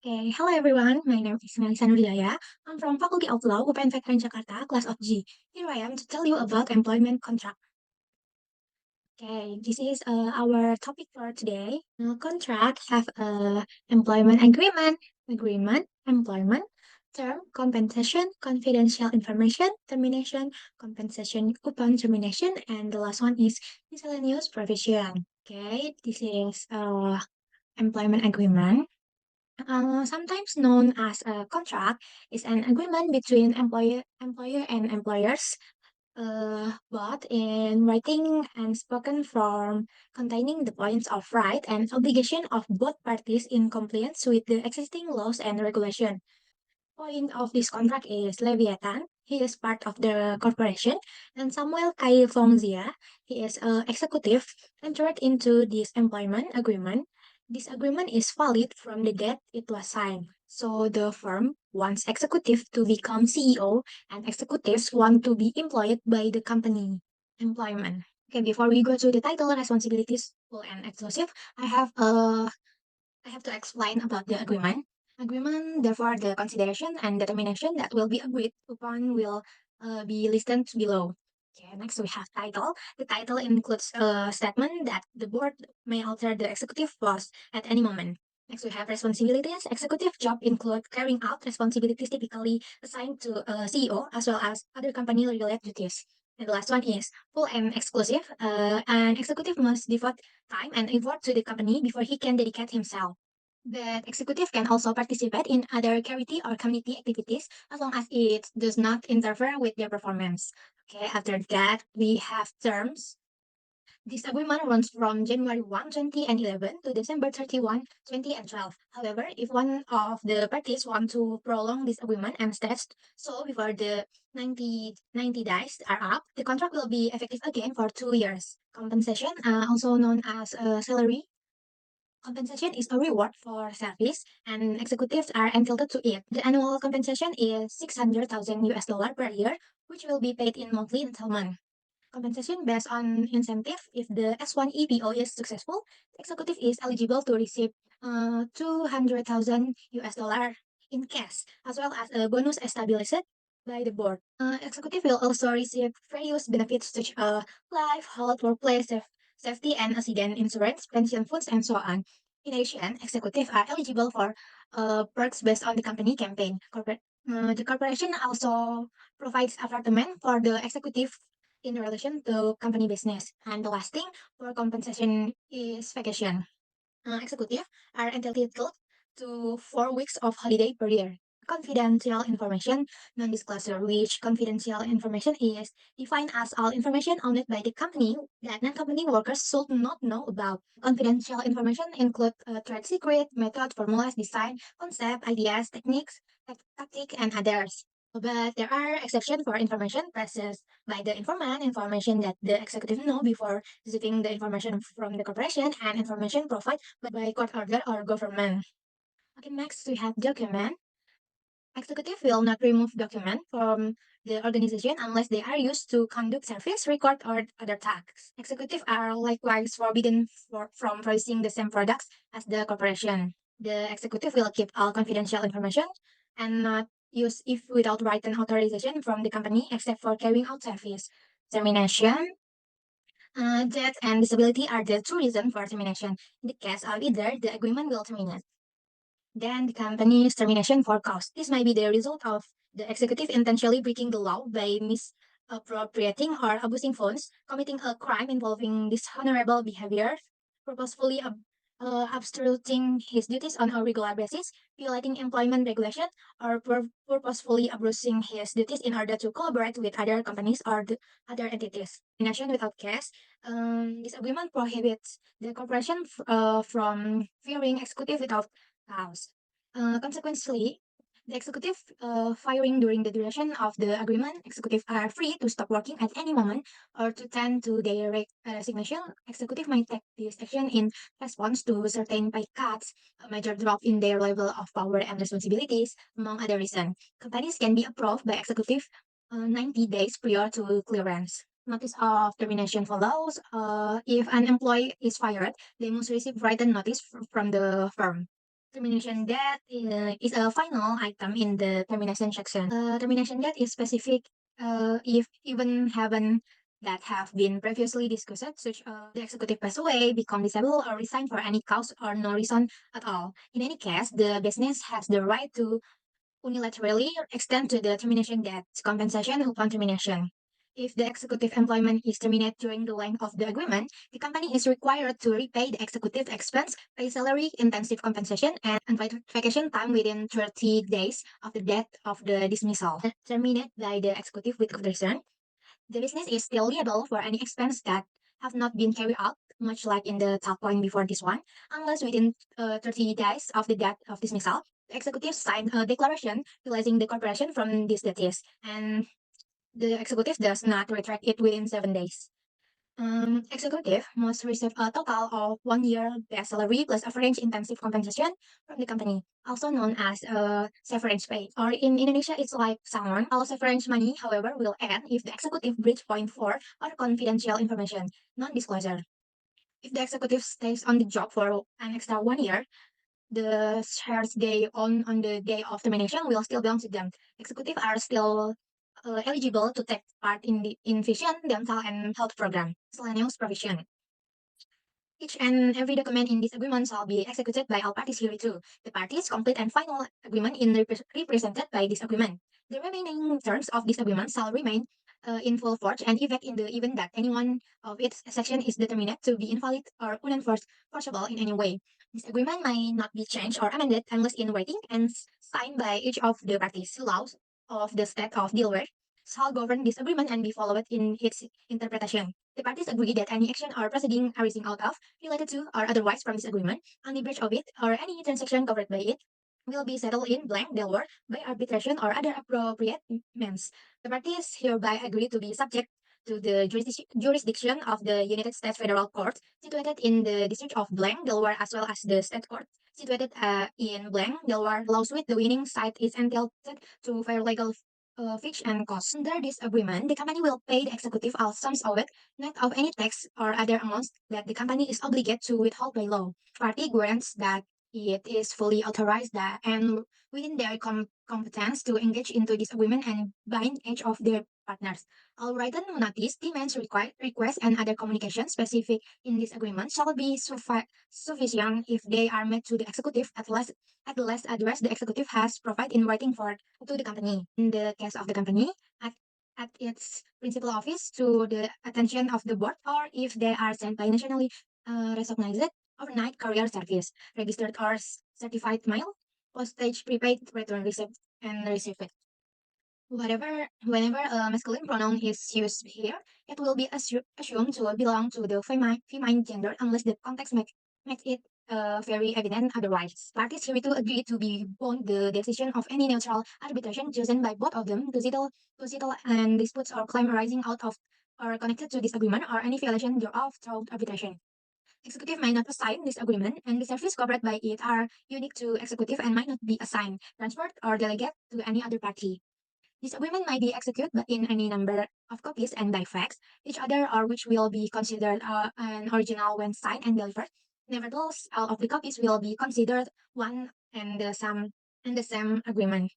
Okay, hello everyone. My name is Melissa Nurjaya. I'm from Faculty of Law, UPN Veteran Jakarta, class of G. Here I am to tell you about employment contract. Okay, this is our topic for today. Contract have a employment employment, term, compensation, confidential information, termination, compensation upon termination, and the last one is miscellaneous provision. Okay, this is employment agreement. Sometimes known as a contract, is an agreement between employer and employers, both in writing and spoken form, containing the points of right and obligation of both parties in compliance with the existing laws and regulation. Point of this contract is Leviathan. He is part of the corporation, and Samuel Kai Fongzia, he is an executive, entered into this employment agreement. This agreement is valid from the date it was signed. So the firm wants executive to become CEO, and executives want to be employed by the company. Employment. Okay, before we go to the title, responsibilities, full and exclusive, I have to explain about the agreement. Agreement, therefore, the consideration and determination that will be agreed upon will be listed below. Okay, next we have title. The title includes a statement that the board may alter the executive post at any moment. Next we have responsibilities. Executive job include carrying out responsibilities typically assigned to a CEO as well as other company-related duties. And the last one is full and exclusive. An executive must devote time and effort to the company before he can dedicate himself. The executive can also participate in other charity or community activities as long as it does not interfere with their performance. Okay, after that, we have terms. This agreement runs from January 1, 2011 to December 31, 2012. However, if one of the parties want to prolong this agreement and states so before the 90 days are up, the contract will be effective again for 2 years. Compensation, also known as salary, compensation is a reward for service, and executives are entitled to it. The annual compensation is 600,000 US dollar per year, which will be paid in monthly installment. Compensation based on incentive. If the S1 EPO is successful, the executive is eligible to receive 200,000 US dollar in cash, as well as a bonus established by the board. Executive will also receive various benefits such as life, health, safety and accident insurance, pension funds, and so on. In addition, executives are eligible for perks based on the company campaign. The corporation also provides apartment for the executive in relation to company business. And the last thing for compensation is vacation. Executive are entitled to 4 weeks of holiday per year. Confidential information, non-disclosure, which confidential information is defined as all information owned by the company that non-company workers should not know about. Confidential information include trade secret, method, formulas, design, concept, ideas, techniques, tactic, and others. But there are exceptions for information processed by the informant, information that the executive know before receiving the information from the corporation, and information provided by court order or government. Okay, next we have document. Executive will not remove document from the organization unless they are used to conduct service, record, or other tasks. Executive are likewise forbidden from producing the same products as the corporation. The executive will keep all confidential information and not use if without written authorization from the company except for carrying out service. Termination, death, and disability are the two reasons for termination. In the case of either, the agreement will terminate. Then the company's termination for cause. This may be the result of the executive intentionally breaking the law by misappropriating or abusing funds, committing a crime involving dishonorable behavior, purposefully obstructing his duties on a regular basis, violating employment regulation, or purposefully abusing his duties in order to collaborate with other companies or the other entities. Termination without cause. This agreement prohibits the corporation from firing executive without house. Consequently, the executive firing during the duration of the agreement, executives are free to stop working at any moment or to tend to their resignation. Executive might take this action in response to certain pay cuts, a major drop in their level of power and responsibilities, among other reasons. Companies can be approved by executive 90 days prior to clearance. Notice of termination follows. If an employee is fired, they must receive written notice from the firm. Termination date is a final item in the termination section. Termination date is specific if even haven't that have been previously discussed, such the executive pass away, become disabled, or resign for any cause or no reason at all. In any case, the business has the right to unilaterally extend to the termination date compensation upon termination. If the executive employment is terminated during the length of the agreement, the company is required to repay the executive expense, pay salary, intensive compensation, and vacation time within 30 days of the date of the dismissal. Terminated by the executive with good reason, the business is still liable for any expense that have not been carried out, much like in the top point before this one, unless within 30 days of the date of dismissal, the executive signed a declaration releasing the corporation from these duties, and the executive does not retract it within 7 days. Executive must receive a total of 1 year base salary plus average intensive compensation from the company, also known as severance pay. Or in Indonesia, it's like salmon. All severance money, however, will end if the executive breach point 4 or confidential information, non-disclosure. If the executive stays on the job for an extra 1 year, the shares they own on the day of termination will still belong to them. Executives are still eligible to take part in the vision, dental, and health program. Miscellaneous provision. Each and every document in this agreement shall be executed by all parties hereto. The parties complete and final agreement in represented by this agreement. The remaining terms of this agreement shall remain in full force and effect in the event that any one of its section is determined to be invalid or unenforceable in any way. This agreement may not be changed or amended unless in writing and signed by each of the parties. Laws of the state of Delaware shall govern this agreement and be followed in its interpretation. The parties agree that any action or proceeding arising out of, related to, or otherwise from this agreement, any breach of it, or any transaction covered by it, will be settled in blank Delaware by arbitration or other appropriate means. The parties hereby agree to be subject to the jurisdiction of the United States Federal Court, situated in the District of blank Delaware, as well as the State Court, situated in blank Delaware. Lawsuit, the winning side is entitled to fair legal fixed and costs. Under this agreement, the company will pay the executive all sums owed, net of any tax or other amounts that the company is obligated to withhold by law. Party grants that it is fully authorized that and within their competence to engage into this agreement and bind each of their partners. All written notice, demands, requests, and other communications specific in this agreement shall be sufficient if they are made to the executive at the last address the executive has provided in writing for to the company. In the case of the company, at its principal office to the attention of the board, or if they are sent by nationally recognized overnight courier service, registered or certified mail, postage, prepaid, return receipt, and receipt. Whenever a masculine pronoun is used here, it will be assumed to belong to the feminine gender unless the context makes it very evident otherwise. Parties hereto agree to be bound the decision of any neutral arbitration chosen by both of them to settle and disputes or claim arising out of or connected to this agreement or any violation thereof through arbitration. Executive may not assign this agreement, and the service covered by it are unique to executive and might not be assigned, transferred, or delegated to any other party. This agreement may be executed in any number of copies and by fax, each other or which will be considered an original when signed and delivered. Nevertheless, all of the copies will be considered one and the same agreement.